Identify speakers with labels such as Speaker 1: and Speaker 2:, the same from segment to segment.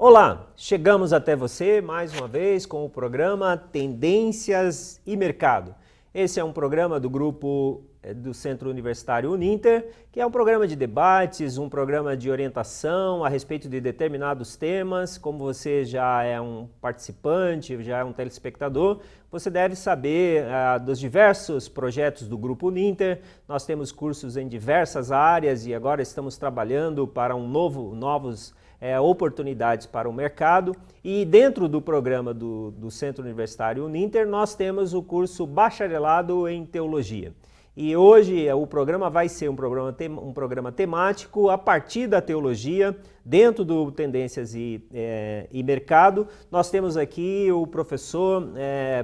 Speaker 1: Olá, chegamos até você mais uma vez com o programa Tendências e Mercado. Esse é um programa do grupo do Centro Universitário Uninter, que é um programa de debates, um programa de orientação a respeito de determinados temas. Como você já é um participante, já é um telespectador, você deve saber dos diversos projetos do Grupo Uninter. Nós temos cursos em diversas áreas e agora estamos trabalhando para novos oportunidades para o mercado. E dentro do programa do Centro Universitário Uninter, nós temos o curso Bacharelado em Teologia. E hoje o programa vai ser um programa temático a partir da teologia, dentro do Tendências e Mercado. Nós temos aqui o professor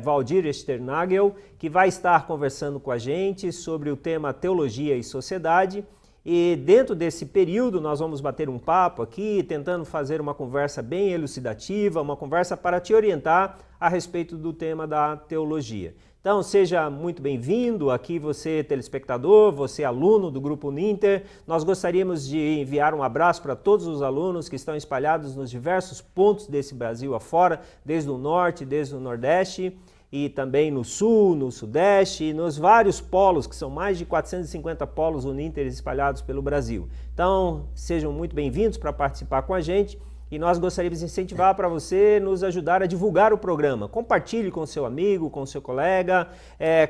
Speaker 1: Valdir Sternagel, que vai estar conversando com a gente sobre o tema Teologia e Sociedade. E dentro desse período nós vamos bater um papo aqui, tentando fazer uma conversa bem elucidativa, uma conversa para te orientar a respeito do tema da teologia. Então seja muito bem-vindo aqui você telespectador, você aluno do Grupo Uninter. Nós gostaríamos de enviar um abraço para todos os alunos que estão espalhados nos diversos pontos desse Brasil afora, desde o norte, desde o nordeste, e também no sul, no sudeste e nos vários polos, que são mais de 450 polos Uninter espalhados pelo Brasil. Então, sejam muito bem-vindos para participar com a gente e nós gostaríamos de incentivar para você nos ajudar a divulgar o programa. Compartilhe com seu amigo, com seu colega,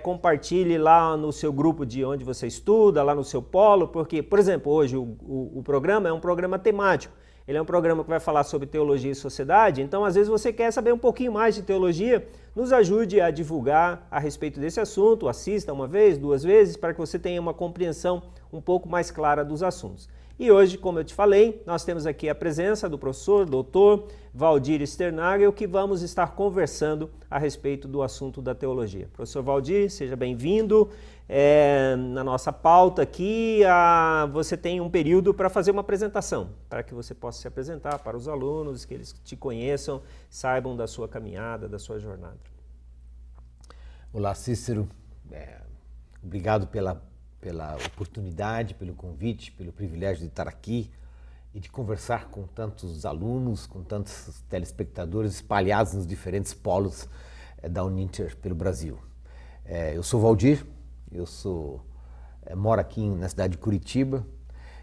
Speaker 1: compartilhe lá no seu grupo de onde você estuda, lá no seu polo, porque, por exemplo, hoje o programa é um programa temático. Ele é um programa que vai falar sobre teologia e sociedade, então às vezes você quer saber um pouquinho mais de teologia, nos ajude a divulgar a respeito desse assunto, assista uma vez, duas vezes, para que você tenha uma compreensão um pouco mais clara dos assuntos. E hoje, como eu te falei, nós temos aqui a presença do professor, doutor Valdir Sternagel, que vamos estar conversando a respeito do assunto da teologia. Professor Valdir, seja bem-vindo. Na nossa pauta aqui, você tem um período para fazer uma apresentação, para que você possa se apresentar para os alunos, que eles te conheçam, saibam da sua caminhada, da sua jornada.
Speaker 2: Olá, Cícero. Obrigado pela oportunidade, pelo convite, pelo privilégio de estar aqui e de conversar com tantos alunos, com tantos telespectadores espalhados nos diferentes polos da Uninter pelo Brasil. Eu sou Valdir, moro aqui na cidade de Curitiba.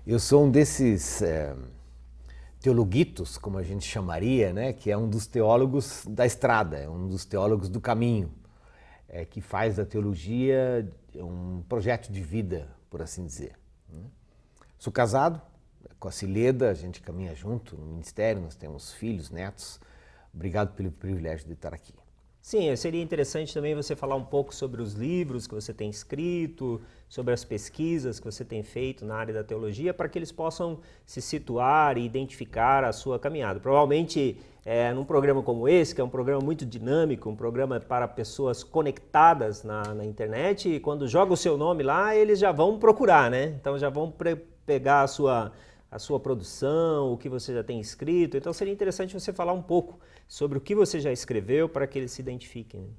Speaker 2: Eu sou um desses teologuitos, como a gente chamaria, né, que é um dos teólogos da estrada, é um dos teólogos do caminho, que faz da teologia um projeto de vida, por assim dizer. Sou casado com a Cileda, a gente caminha junto no ministério, nós temos filhos, netos. Obrigado pelo privilégio de estar aqui.
Speaker 1: Sim, seria interessante também você falar um pouco sobre os livros que você tem escrito, sobre as pesquisas que você tem feito na área da teologia, para que eles possam se situar e identificar a sua caminhada. Provavelmente, num programa como esse, que é um programa muito dinâmico, um programa para pessoas conectadas na internet, e quando joga o seu nome lá, eles já vão procurar, né? Então já vão pegar a sua produção, o que você já tem escrito. Então seria interessante você falar um pouco sobre o que você já escreveu para que eles se identifiquem.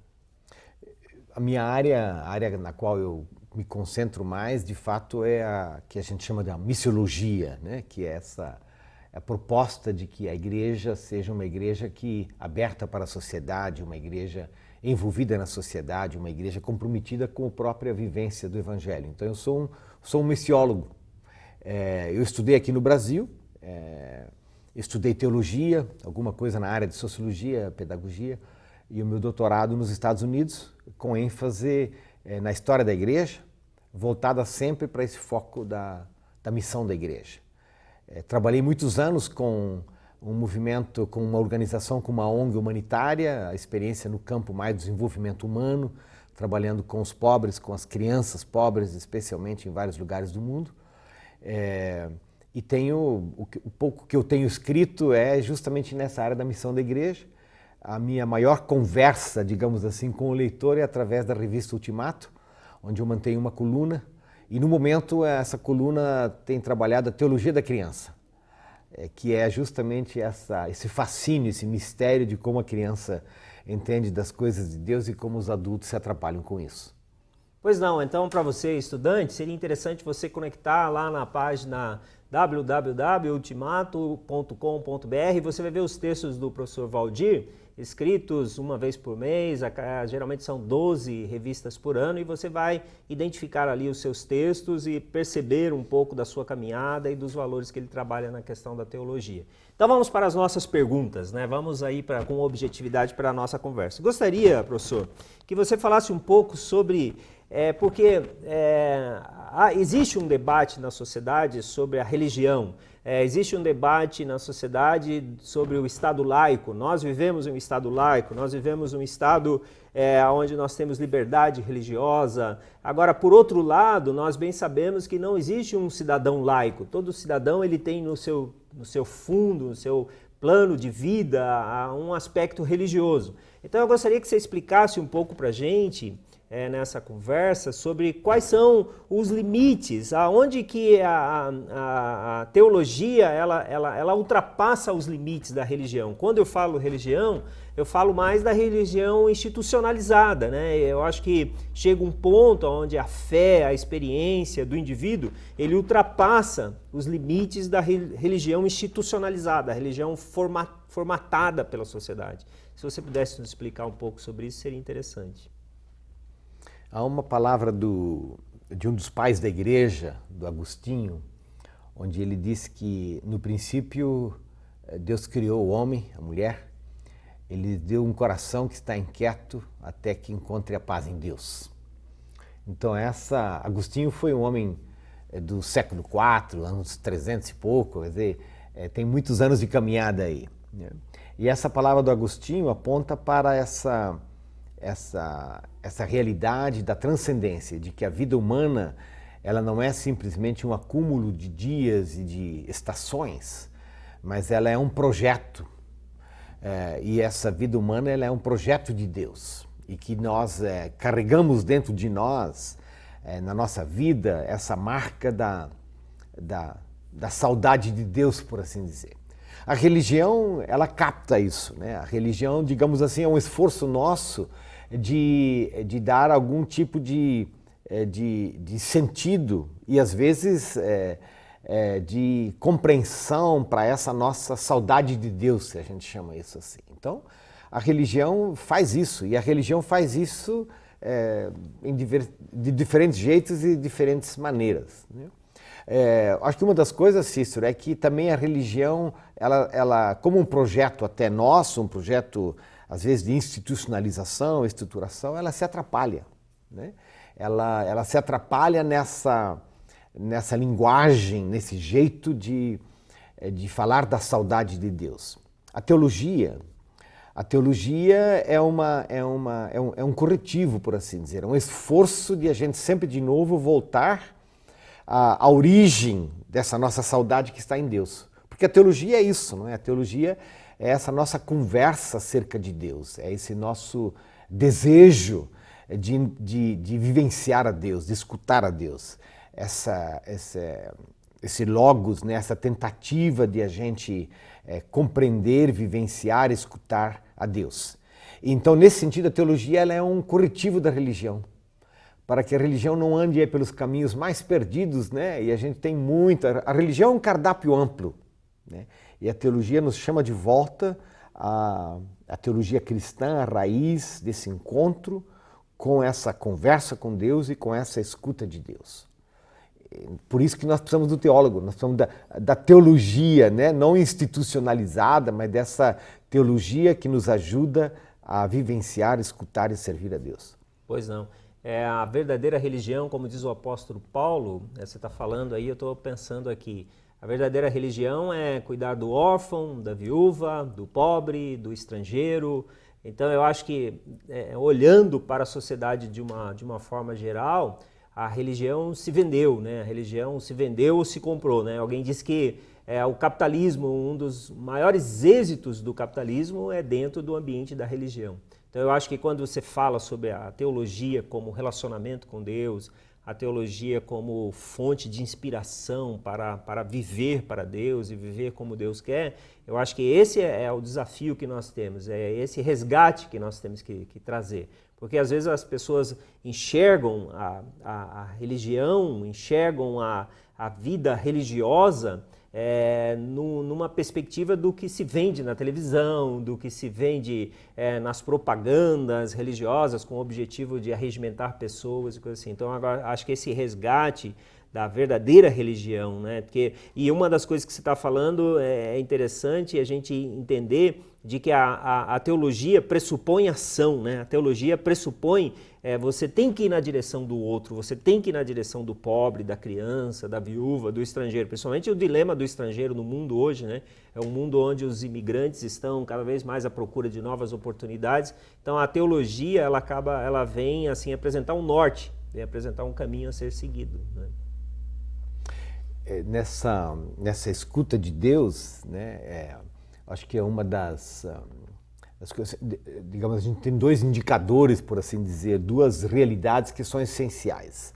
Speaker 2: A minha área, a área na qual eu me concentro mais, de fato, é a que a gente chama de missiologia, né? Que é a proposta de que a igreja seja uma igreja aberta para a sociedade, uma igreja envolvida na sociedade, uma igreja comprometida com a própria vivência do Evangelho. Então eu sou um missiólogo. Eu estudei aqui no Brasil, estudei teologia, alguma coisa na área de sociologia, pedagogia, e o meu doutorado nos Estados Unidos, com ênfase na história da igreja, voltada sempre para esse foco da missão da igreja. Trabalhei muitos anos com um movimento, com uma organização, com uma ONG humanitária, a experiência no campo mais do desenvolvimento humano, trabalhando com os pobres, com as crianças pobres, especialmente em vários lugares do mundo. E o pouco que eu tenho escrito é justamente nessa área da missão da igreja. A minha maior conversa, digamos assim, com o leitor é através da revista Ultimato, onde eu mantenho uma coluna. E no momento essa coluna tem trabalhado a teologia da criança, que é justamente esse fascínio, esse mistério de como a criança entende das coisas de Deus e como os adultos se atrapalham com isso.
Speaker 1: Pois não, então para você estudante, seria interessante você conectar lá na página www.ultimato.com.br. Você vai ver os textos do professor Valdir, escritos uma vez por mês, geralmente são 12 revistas por ano, e você vai identificar ali os seus textos e perceber um pouco da sua caminhada e dos valores que ele trabalha na questão da teologia. Então vamos para as nossas perguntas, né? Vamos aí com objetividade para a nossa conversa. Gostaria, professor, que você falasse um pouco sobre... porque existe um debate na sociedade sobre a religião, existe um debate na sociedade sobre o Estado laico. Nós vivemos em um Estado laico, nós vivemos um Estado onde nós temos liberdade religiosa. Agora, por outro lado, nós bem sabemos que não existe um cidadão laico. Todo cidadão ele tem no seu fundo, no seu plano de vida, um aspecto religioso. Então eu gostaria que você explicasse um pouco para a gente, nessa conversa, sobre quais são os limites, aonde que a teologia ela ultrapassa os limites da religião. Quando eu falo religião, eu falo mais da religião institucionalizada, né? Eu acho que chega um ponto onde a fé, a experiência do indivíduo, ele ultrapassa os limites da religião institucionalizada, a religião formatada pela sociedade. Se você pudesse nos explicar um pouco sobre isso, seria interessante.
Speaker 2: Há uma palavra de um dos pais da igreja, do Agostinho, onde ele diz que no princípio Deus criou o homem, a mulher, ele deu um coração que está inquieto até que encontre a paz em Deus. Então Agostinho foi um homem do século IV, anos 300 e pouco, quer dizer, tem muitos anos de caminhada aí, né? E essa palavra do Agostinho aponta para essa realidade da transcendência, de que a vida humana ela não é simplesmente um acúmulo de dias e de estações, mas ela é um projeto. E essa vida humana ela é um projeto de Deus, e que nós carregamos dentro de nós, na nossa vida, essa marca da saudade de Deus, por assim dizer. A religião, ela capta isso, né? A religião, digamos assim, é um esforço nosso de dar algum tipo de sentido e, às vezes, de compreensão para essa nossa saudade de Deus, se a gente chama isso assim. Então, a religião faz isso, e a religião faz isso de diferentes jeitos e diferentes maneiras, né? Acho que uma das coisas, Cícero, é que também a religião, ela como um projeto até nosso, um projeto às vezes de institucionalização, estruturação, ela se atrapalha, né? Ela se atrapalha nessa linguagem, nesse jeito de falar da saudade de Deus. A teologia é um corretivo, por assim dizer, é um esforço de a gente sempre de novo voltar à origem dessa nossa saudade que está em Deus. Porque a teologia é isso, não é? A teologia é essa nossa conversa acerca de Deus, é esse nosso desejo de vivenciar a Deus, de escutar a Deus. Esse logos, né? Essa tentativa de a gente compreender, vivenciar, escutar a Deus. Então, nesse sentido, a teologia ela é um corretivo da religião, para que a religião não ande aí pelos caminhos mais perdidos, né? E a gente tem a religião é um cardápio amplo, né? E a teologia nos chama de volta a teologia cristã, a raiz desse encontro com essa conversa com Deus e com essa escuta de Deus. Por isso que nós precisamos do teólogo, nós precisamos da teologia, né? Não institucionalizada, mas dessa teologia que nos ajuda a vivenciar, escutar e servir a Deus.
Speaker 1: Pois não. A verdadeira religião, como diz o apóstolo Paulo, você está falando aí, eu estou pensando aqui, a verdadeira religião é cuidar do órfão, da viúva, do pobre, do estrangeiro. Então eu acho que, olhando para a sociedade de uma forma geral, a religião se vendeu, né? A religião se vendeu ou se comprou, né? Alguém disse que o capitalismo, um dos maiores êxitos do capitalismo é dentro do ambiente da religião. Então eu acho que quando você fala sobre a teologia como relacionamento com Deus, a teologia como fonte de inspiração para viver para Deus e viver como Deus quer, eu acho que esse é o desafio que nós temos, é esse resgate que nós temos que trazer. Porque às vezes as pessoas enxergam a religião, enxergam a a vida religiosa numa perspectiva do que se vende na televisão, do que se vende nas propagandas religiosas com o objetivo de arregimentar pessoas e coisas assim. Então, agora, acho que esse resgate da verdadeira religião, né? E uma das coisas que você está falando é interessante a gente entender de que a teologia pressupõe ação, né? A teologia pressupõe você tem que ir na direção do outro, você tem que ir na direção do pobre, da criança, da viúva, do estrangeiro. Principalmente o dilema do estrangeiro no mundo hoje, né? É um mundo onde os imigrantes estão cada vez mais à procura de novas oportunidades. Então a teologia ela vem assim apresentar um norte, vem apresentar um caminho a ser seguido, né?
Speaker 2: Nessa escuta de Deus, né, acho que é uma das coisas, digamos, a gente tem dois indicadores, por assim dizer, duas realidades que são essenciais.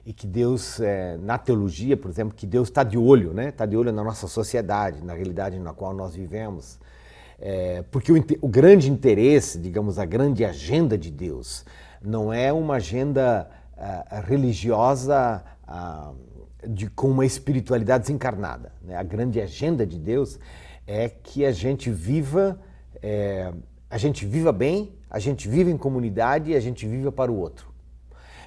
Speaker 2: E que Deus, na teologia, por exemplo, que Deus está de olho, né? Está de olho na nossa sociedade, na realidade na qual nós vivemos. Porque o grande interesse, digamos, a grande agenda de Deus não é uma agenda religiosa com uma espiritualidade desencarnada, né? A grande agenda de Deus é que a gente viva bem, a gente viva em comunidade e a gente viva para o outro.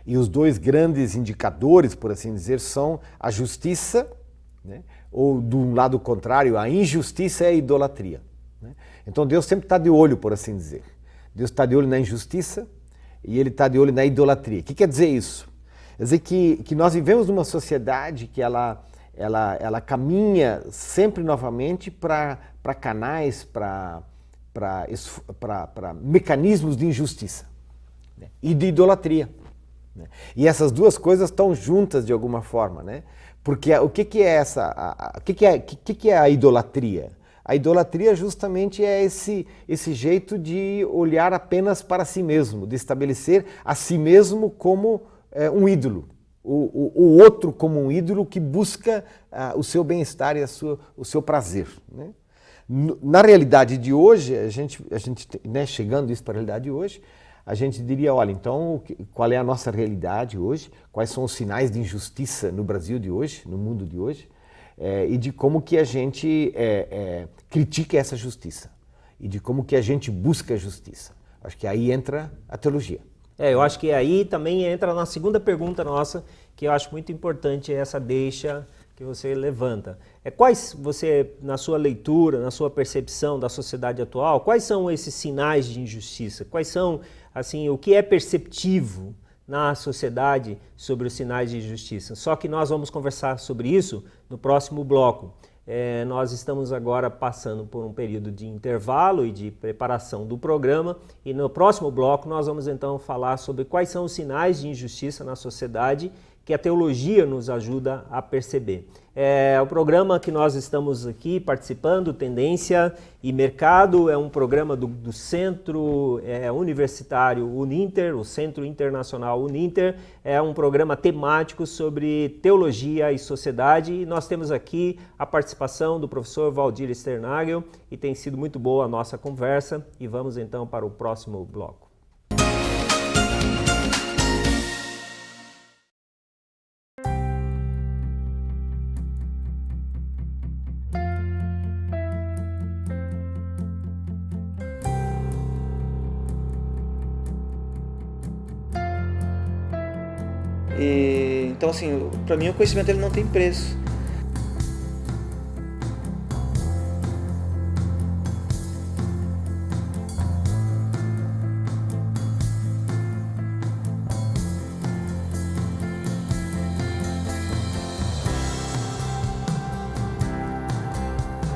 Speaker 2: E os dois grandes indicadores, por assim dizer, são a justiça, né? Ou do lado contrário, a injustiça e a idolatria, né? Então Deus sempre está de olho, por assim dizer. Deus está de olho na injustiça e Ele está de olho na idolatria. O que quer dizer isso? Quer dizer que nós vivemos numa sociedade que ela caminha sempre novamente para canais, para mecanismos de injustiça, né? E de idolatria, né? E essas duas coisas estão juntas de alguma forma, né? Porque o que é a idolatria? A idolatria justamente é esse jeito de olhar apenas para si mesmo, de estabelecer a si mesmo como um ídolo, o outro como um ídolo que busca o seu bem-estar e o seu prazer, né? Na realidade de hoje, a gente né, chegando isso para a realidade de hoje, a gente diria, olha, então qual é a nossa realidade hoje, quais são os sinais de injustiça no Brasil de hoje, no mundo de hoje, e de como que a gente critica essa justiça, e de como que a gente busca a justiça. Acho que aí entra a teologia.
Speaker 1: Eu acho que aí também entra na segunda pergunta nossa, que eu acho muito importante, essa deixa que você levanta. Quais você, na sua leitura, na sua percepção da sociedade atual, quais são esses sinais de injustiça? Quais são, assim, o que é perceptivo na sociedade sobre os sinais de injustiça? Só que nós vamos conversar sobre isso no próximo bloco. Nós estamos agora passando por um período de intervalo e de preparação do programa, e no próximo bloco nós vamos então falar sobre quais são os sinais de injustiça na sociedade que a teologia nos ajuda a perceber. O programa que nós estamos aqui participando, Tendência e Mercado, é um programa do Centro Universitário Uninter, o Centro Internacional Uninter, é um programa temático sobre teologia e sociedade, e nós temos aqui a participação do professor Valdir Sternagel, e tem sido muito boa a nossa conversa, e vamos então para o próximo bloco.
Speaker 3: Então, assim, para mim o conhecimento ele não tem preço.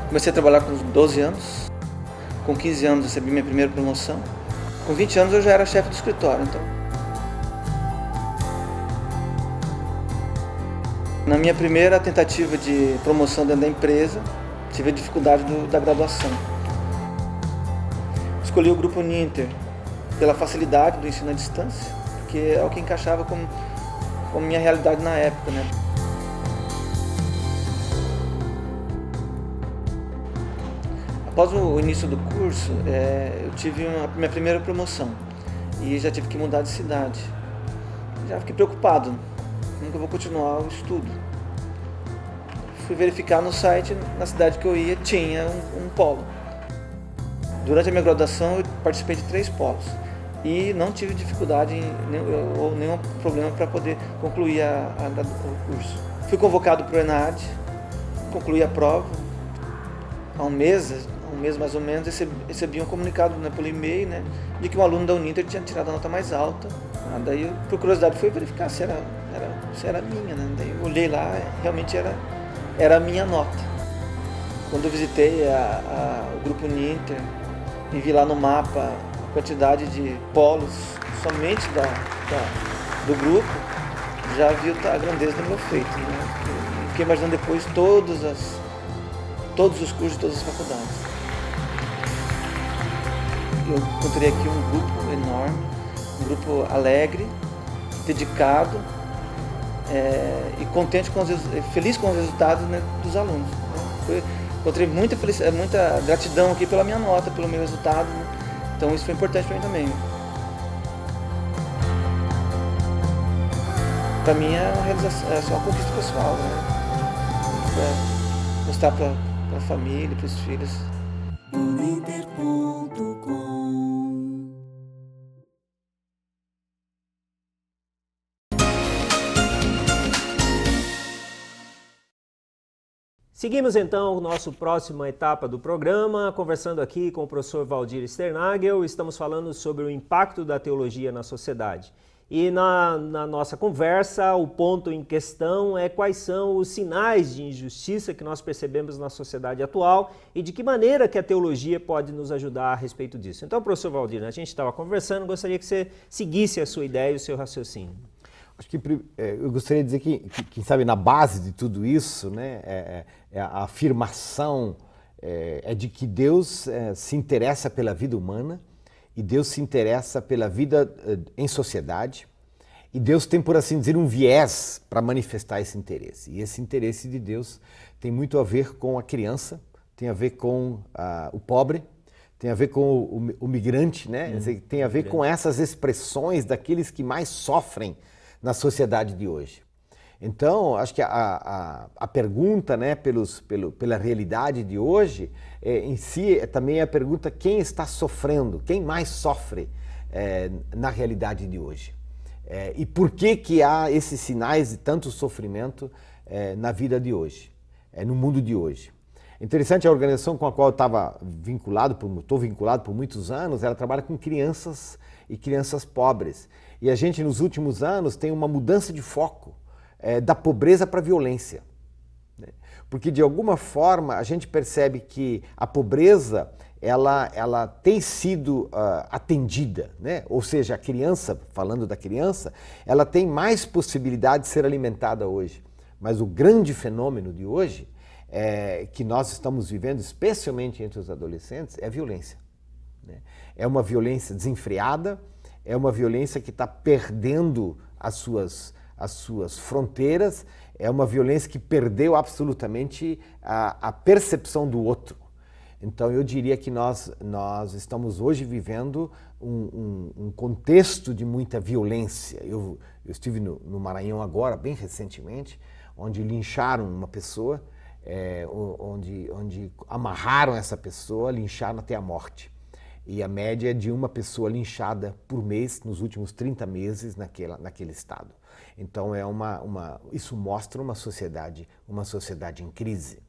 Speaker 3: Comecei a trabalhar com 12 anos, com 15 anos recebi minha primeira promoção, com 20 anos eu já era chefe do escritório, então. Na minha primeira tentativa de promoção dentro da empresa, tive a dificuldade da graduação. Escolhi o Grupo Uninter pela facilidade do ensino à distância, porque é o que encaixava com minha realidade na época, né? Após o início do curso, eu tive a minha primeira promoção e já tive que mudar de cidade. Já fiquei preocupado. Como que eu vou continuar o estudo? fui verificar no site, na cidade que eu ia, tinha um polo. Durante a minha graduação, eu participei de 3 polos e não tive dificuldade ou nenhum problema para poder concluir o curso. Fui convocado para o ENAD, concluí a prova. Há um mês mais ou menos, recebi um comunicado, né, pelo e-mail, né, de que um aluno da Uninter tinha tirado a nota mais alta. Daí, por curiosidade, fui verificar se era minha, né? Daí eu olhei lá, realmente era a minha nota. Quando eu visitei o grupo Uninter e vi lá no mapa a quantidade de polos somente do grupo, já vi a grandeza do meu feito, né? Fiquei imaginando depois todos os cursos, todas as faculdades. Eu encontrei aqui um grupo enorme, um grupo alegre, dedicado e contente feliz com os resultados, né, dos alunos. Né? Encontrei muita felicidade, muita gratidão aqui pela minha nota, pelo meu resultado, né? Então isso foi importante para mim também. Para mim é uma realização, é só uma conquista pessoal, né? Mostrar para a família, para os filhos.
Speaker 1: Seguimos então nossa próxima etapa do programa, conversando aqui com o professor Valdir Sternagel. Estamos falando sobre o impacto da teologia na sociedade. E na nossa conversa, o ponto em questão é quais são os sinais de injustiça que nós percebemos na sociedade atual e de que maneira que a teologia pode nos ajudar a respeito disso. Então, professor Valdir, a gente estava conversando, gostaria que você seguisse a sua ideia e o seu raciocínio.
Speaker 2: Acho que eu gostaria de dizer que sabe, na base de tudo isso, né, a afirmação é de que Deus se interessa pela vida humana e Deus se interessa pela vida em sociedade e Deus tem, por assim dizer, um viés para manifestar esse interesse. E esse interesse de Deus tem muito a ver com a criança, tem a ver com o pobre, tem a ver com o migrante, né? Tem a ver com essas expressões daqueles que mais sofrem na sociedade de hoje. Então, acho que a pergunta, né, pela realidade de hoje, em si, também é a pergunta: quem está sofrendo, quem mais sofre na realidade de hoje? E por que há esses sinais de tanto sofrimento na vida de hoje, no mundo de hoje? Interessante, a organização com a qual eu estou vinculado por muitos anos, ela trabalha com crianças e crianças pobres. E a gente, nos últimos anos, tem uma mudança de foco da pobreza para a violência. Né? Porque, de alguma forma, a gente percebe que a pobreza ela tem sido atendida, né? Ou seja, a criança, falando da criança, ela tem mais possibilidade de ser alimentada hoje. Mas o grande fenômeno de hoje, que nós estamos vivendo, especialmente entre os adolescentes, é a violência. Né? É uma violência desenfreada, é uma violência que está perdendo as suas fronteiras, é uma violência que perdeu absolutamente a percepção do outro. Então eu diria que nós estamos hoje vivendo um contexto de muita violência. Eu estive no Maranhão agora, bem recentemente, onde lincharam uma pessoa, onde amarraram essa pessoa, lincharam até a morte. E a média é de uma pessoa linchada por mês nos últimos 30 meses naquele estado. Então isso mostra uma sociedade em crise.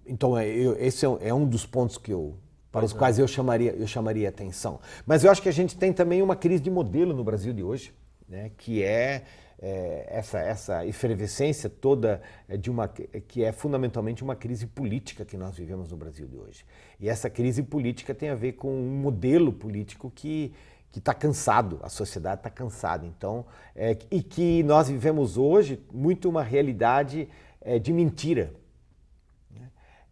Speaker 2: Então esse é um dos pontos para os quais eu chamaria atenção. Mas eu acho que a gente tem também uma crise de modelo no Brasil de hoje, né, que essa efervescência toda que é fundamentalmente uma crise política que nós vivemos no Brasil de hoje. E essa crise política tem a ver com um modelo político que está cansado, a sociedade está cansada. Então, e que nós vivemos hoje muito uma realidade de mentira.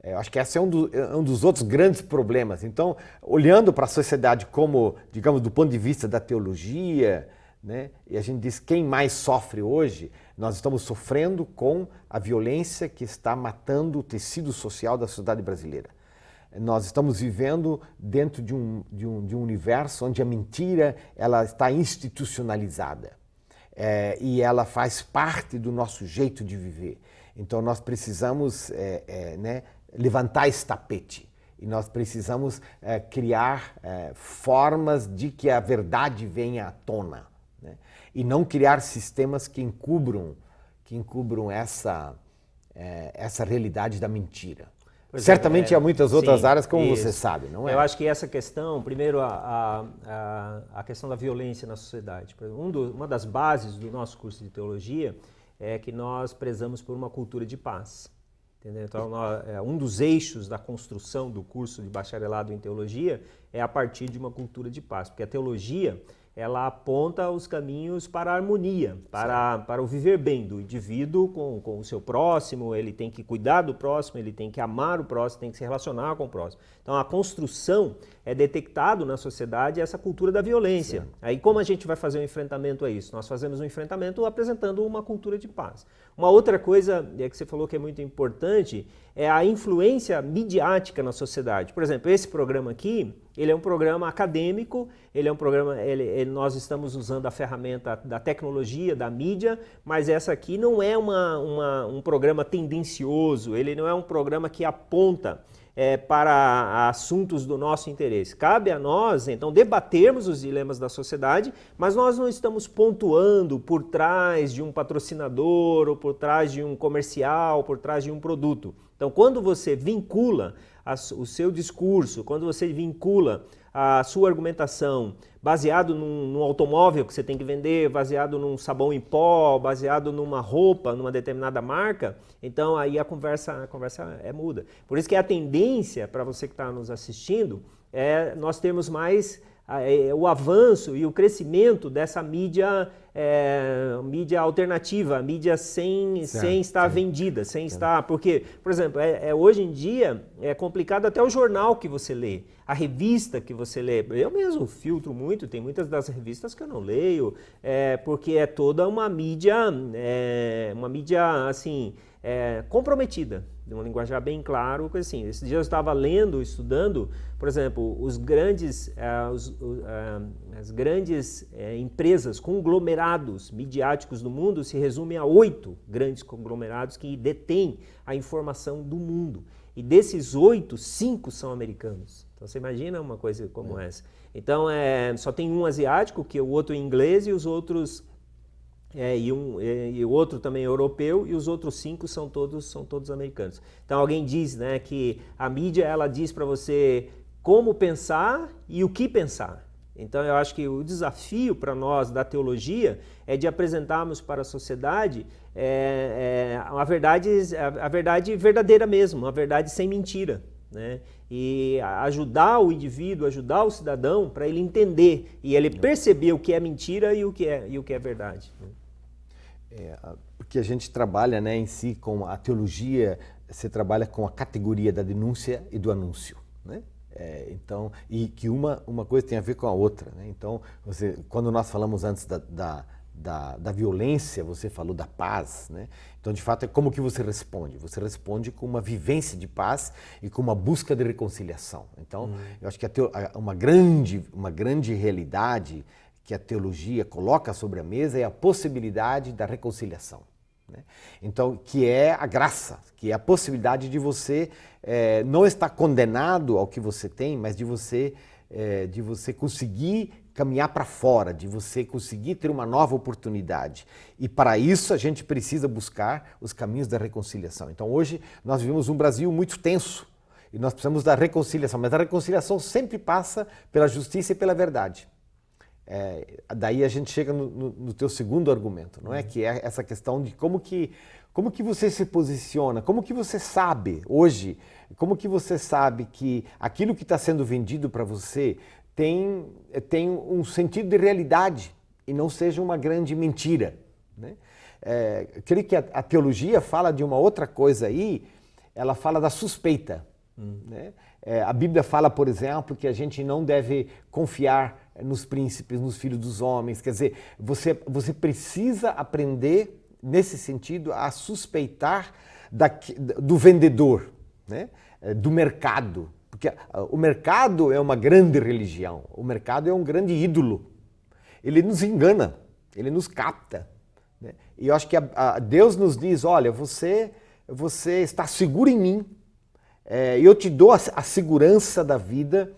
Speaker 2: Eu acho que esse é um dos outros grandes problemas. Então, olhando para a sociedade como, digamos, do ponto de vista da teologia, né? E a gente diz quem mais sofre hoje, nós estamos sofrendo com a violência que está matando o tecido social da sociedade brasileira. Nós estamos vivendo dentro de um universo onde a mentira ela está institucionalizada e ela faz parte do nosso jeito de viver. Então nós precisamos né, levantar esse tapete e nós precisamos criar formas de que a verdade venha à tona, né? E não criar sistemas que encubram essa realidade da mentira. Certamente há muitas outras áreas, como você sabe, não é?
Speaker 1: Eu acho que essa questão, primeiro a questão da violência na sociedade. Uma das bases do nosso curso de teologia é que nós prezamos por uma cultura de paz. Entendeu? Então, um dos eixos da construção do curso de bacharelado em teologia é a partir de uma cultura de paz, porque a teologia ela aponta os caminhos para a harmonia, para o viver bem do indivíduo com o seu próximo. Ele tem que cuidar do próximo, ele tem que amar o próximo, tem que se relacionar com o próximo. Então a construção é detectado na sociedade essa cultura da violência. Sim. Aí como a gente vai fazer um enfrentamento a isso? Nós fazemos um enfrentamento apresentando uma cultura de paz. Uma outra coisa que você falou que é muito importante é a influência midiática na sociedade. Por exemplo, esse programa aqui, ele é um programa acadêmico, ele é um programa, nós estamos usando a ferramenta da tecnologia, da mídia, mas essa aqui não é um programa tendencioso, ele não é um programa que aponta para assuntos do nosso interesse. Cabe a nós, então, debatermos os dilemas da sociedade, mas nós não estamos pontuando por trás de um patrocinador, ou por trás de um comercial, por trás de um produto. Então, quando você vincula o seu discurso, quando você vincula a sua argumentação baseado num automóvel que você tem que vender, baseado num sabão em pó, baseado numa roupa, numa determinada marca, então aí a conversa é muda. Por isso que a tendência, para você que está nos assistindo, é nós termos mais o avanço e o crescimento dessa mídia alternativa, mídia sem estar vendida, sem estar... Porque, por exemplo, hoje em dia é complicado até o jornal que você lê, a revista que você lê. Eu mesmo filtro muito, tem muitas das revistas que eu não leio, porque é toda uma mídia assim, comprometida, de um linguajar bem claro, coisa assim. Esse dia eu estava lendo, estudando, por exemplo, as grandes empresas, conglomerados midiáticos do mundo se resumem a 8 grandes conglomerados que detêm a informação do mundo. E desses 8, 5 são americanos. Então você imagina uma coisa como essa. Então só tem um asiático, que é o outro inglês, e os outros... e o outro também europeu, e os outros 5 são todos americanos. Então alguém diz, né, que a mídia ela diz para você como pensar e o que pensar. Então eu acho que o desafio para nós da teologia é de apresentarmos para a sociedade a verdade verdadeira mesmo, a verdade sem mentira, né? E ajudar o indivíduo, ajudar o cidadão para ele entender e ele perceber o que é mentira e o que é verdade.
Speaker 2: Porque a gente trabalha, né, em si com a teologia, você trabalha com a categoria da denúncia e do anúncio, né? Então, e que uma coisa tem a ver com a outra, né? Então, quando nós falamos antes da violência, você falou da paz, né? Então, de fato, é como que você responde. Você responde com uma vivência de paz e com uma busca de reconciliação. Então, eu acho que uma grande realidade que a teologia coloca sobre a mesa é a possibilidade da reconciliação, né? Então, que é a graça, que é a possibilidade de você não estar condenado ao que você tem, mas de você conseguir caminhar para fora, de você conseguir ter uma nova oportunidade. E para isso a gente precisa buscar os caminhos da reconciliação. Então hoje nós vivemos um Brasil muito tenso e nós precisamos da reconciliação, mas a reconciliação sempre passa pela justiça e pela verdade. Daí a gente chega no teu segundo argumento, não é? Que é essa questão de como que você se posiciona, como que você sabe hoje, como que você sabe que aquilo que está sendo vendido para você tem um sentido de realidade e não seja uma grande mentira, né? Creio que a teologia fala de uma outra coisa aí, ela fala da suspeita, né? A Bíblia fala, por exemplo, que a gente não deve confiar nos príncipes, nos filhos dos homens. Quer dizer, você precisa aprender, nesse sentido, a suspeitar do vendedor, né? Do mercado. Porque o mercado é uma grande religião, o mercado é um grande ídolo. Ele nos engana, ele nos capta, né? E eu acho que Deus nos diz, olha, você está seguro em mim, eu te dou a segurança da vida,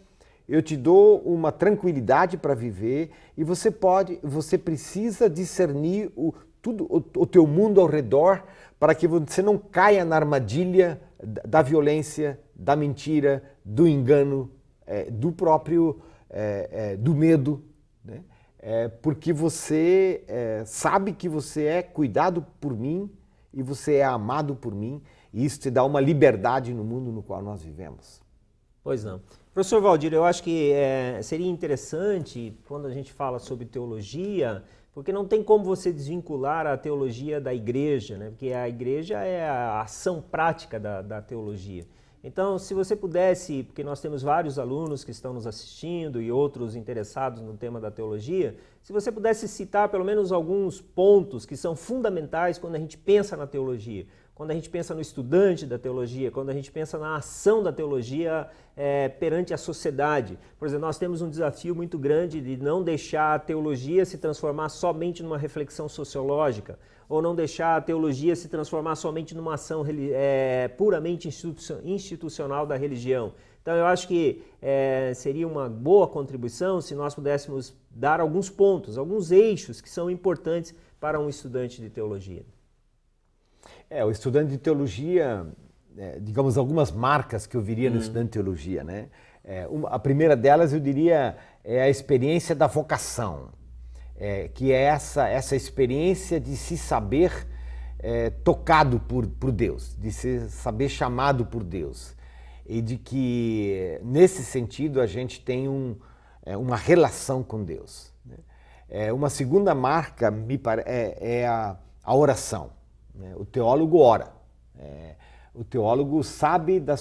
Speaker 2: eu te dou uma tranquilidade para viver e você precisa discernir o teu mundo ao redor para que você não caia na armadilha da violência, da mentira, do engano, do medo, né? Porque você sabe que você é cuidado por mim e você é amado por mim e isso te dá uma liberdade no mundo no qual nós vivemos.
Speaker 1: Pois não. Professor Valdir, eu acho que seria interessante, quando a gente fala sobre teologia, porque não tem como você desvincular a teologia da igreja, né? Porque a igreja é a ação prática da teologia. Então, se você pudesse, porque nós temos vários alunos que estão nos assistindo e outros interessados no tema da teologia, se você pudesse citar pelo menos alguns pontos que são fundamentais quando a gente pensa na teologia, quando a gente pensa no estudante da teologia, quando a gente pensa na ação da teologia perante a sociedade. Por exemplo, nós temos um desafio muito grande de não deixar a teologia se transformar somente numa reflexão sociológica, ou não deixar a teologia se transformar somente numa ação puramente institucional da religião. Então eu acho que seria uma boa contribuição se nós pudéssemos dar alguns pontos, alguns eixos que são importantes para um estudante de teologia.
Speaker 2: O estudante de teologia, digamos, algumas marcas que eu viria no estudante de teologia, né? A primeira delas, eu diria, é a experiência da vocação, que é essa experiência de se saber tocado por Deus, de se saber chamado por Deus. E de que, nesse sentido, a gente tem uma relação com Deus, né? Uma segunda marca é a oração. O teólogo ora, o teólogo sabe da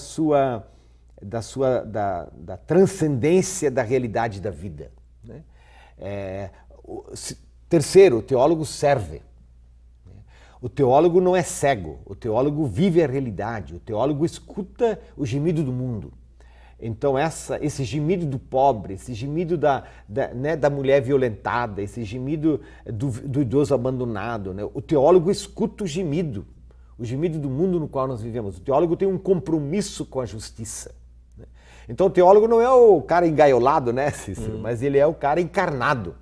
Speaker 2: transcendência da realidade da vida, né? Terceiro, o teólogo serve. O teólogo não é cego, o teólogo vive a realidade, o teólogo escuta o gemido do mundo. Então esse gemido do pobre, esse gemido da mulher violentada, esse gemido do idoso abandonado, né? O teólogo escuta o gemido do mundo no qual nós vivemos. O teólogo tem um compromisso com a justiça, né? Então o teólogo não é o cara engaiolado, né, Cícero? Mas ele é o cara encarnado,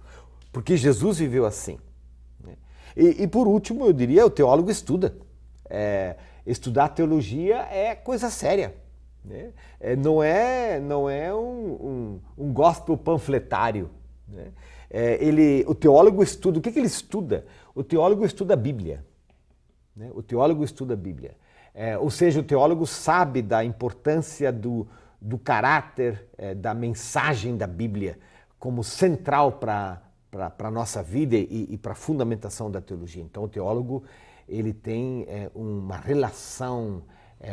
Speaker 2: porque Jesus viveu assim, né? E por último, eu diria, o teólogo estuda. Estudar teologia é coisa séria, né? Não é um gospel panfletário, né? O teólogo estuda. O que ele estuda? O teólogo estuda a Bíblia, né? O teólogo estuda a Bíblia. Ou seja, o teólogo sabe da importância do caráter, da mensagem da Bíblia como central para a nossa vida e para a fundamentação da teologia. Então o teólogo ele tem uma relação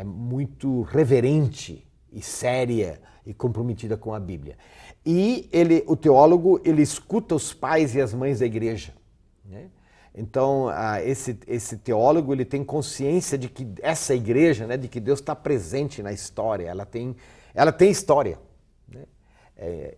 Speaker 2: muito reverente e séria e comprometida com a Bíblia. E o teólogo ele escuta os pais e as mães da igreja, né? Então esse teólogo ele tem consciência de que essa igreja, né, de que Deus está presente na história, ela tem história, né?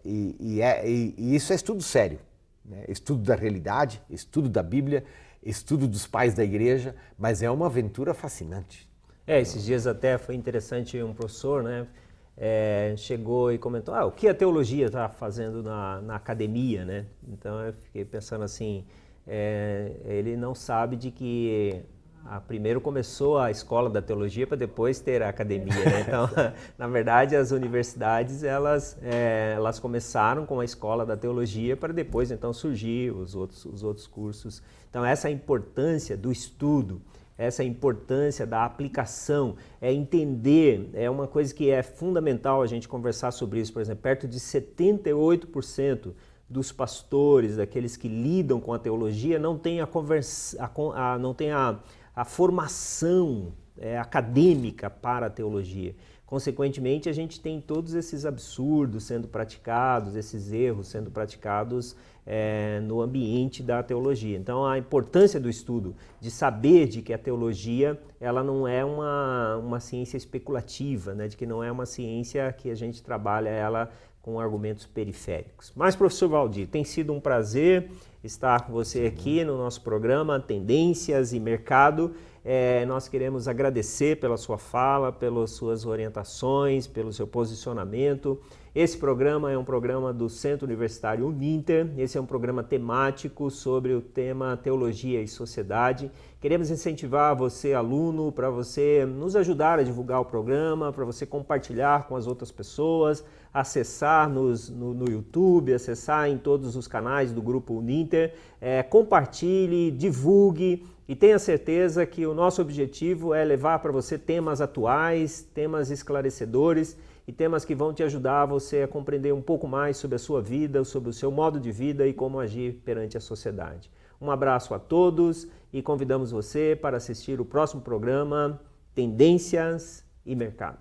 Speaker 2: E isso é estudo sério, né? Estudo da realidade, estudo da Bíblia, estudo dos pais da igreja, mas é uma aventura fascinante.
Speaker 1: Esses dias até foi interessante, um professor, né, chegou e comentou, o que a teologia está fazendo na academia, né? Então eu fiquei pensando assim, ele não sabe de que primeiro começou a escola da teologia para depois ter a academia, né? Então, na verdade, as universidades elas começaram com a escola da teologia para depois então surgir os outros cursos. Então, essa importância do estudo, essa importância da aplicação, entender, é uma coisa que é fundamental a gente conversar sobre isso. Por exemplo, perto de 78% dos pastores, daqueles que lidam com a teologia, não tem a formação acadêmica para a teologia. Consequentemente, a gente tem todos esses absurdos sendo praticados, esses erros sendo praticados no ambiente da teologia. Então, a importância do estudo, de saber de que a teologia ela não é uma ciência especulativa, né? De que não é uma ciência que a gente trabalha ela com argumentos periféricos. Mas, professor Valdir, tem sido um prazer estar com você aqui no nosso programa Tendências e Mercado. Nós queremos agradecer pela sua fala, pelas suas orientações, pelo seu posicionamento. Esse programa é um programa do Centro Universitário Uninter. Esse é um programa temático sobre o tema Teologia e Sociedade. Queremos incentivar você, aluno, para você nos ajudar a divulgar o programa, para você compartilhar com as outras pessoas, acessar no YouTube, acessar em todos os canais do Grupo Uninter, compartilhe, divulgue e tenha certeza que o nosso objetivo é levar para você temas atuais, temas esclarecedores e temas que vão te ajudar você a compreender um pouco mais sobre a sua vida, sobre o seu modo de vida e como agir perante a sociedade. Um abraço a todos e convidamos você para assistir o próximo programa Tendências e Mercado.